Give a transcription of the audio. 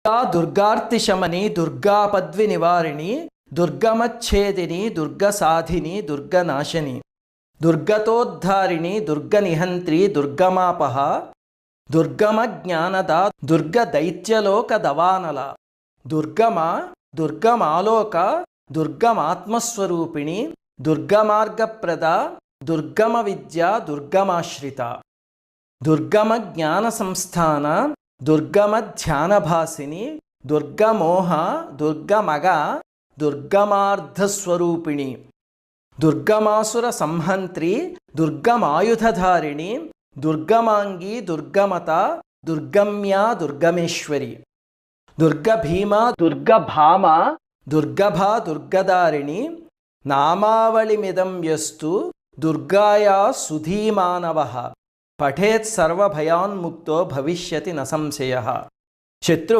దుర్గార్తిశమని, దుర్గాపద్వి నివారిణి, దుర్గమచ్ఛేదిని, దుర్గసాధిని, దుర్గనాశిని, దుర్గతోద్ధారిణి, దుర్గనిహంత్రి, దుర్గమాపహ, దుర్గమజ్ఞానద, దుర్గదైత్యలోక దవానల, దుర్గమ, దుర్గమాలోక, దుర్గమాత్మస్వరూపిణి, దుర్గమార్గప్రద, దుర్గమ విద్య, దుర్గమాశ్రిత, దుర్గమ జ్ఞాన సంస్థాన, దుర్గమ ధ్యానభాసిని, దుర్గమోహ, దుర్గమగ, దుర్గమార్ధస్వరూపిణి, దుర్గమాసుర సంహంత్రి, దుర్గమాయుధధారిణి, దుర్గమాంగి, దుర్గమత, దుర్గమ్యా, దుర్గమేశ్వరి, దుర్గభీమ, దుర్గభామ, దుర్గభా, దుర్గదారిణి, నామావళిమిదం యస్తు దుర్గాయా సుధీమానవః పఠేత్ సర్వభయాన్ముక్తో భవిష్యతి న సంశయః. శత్రు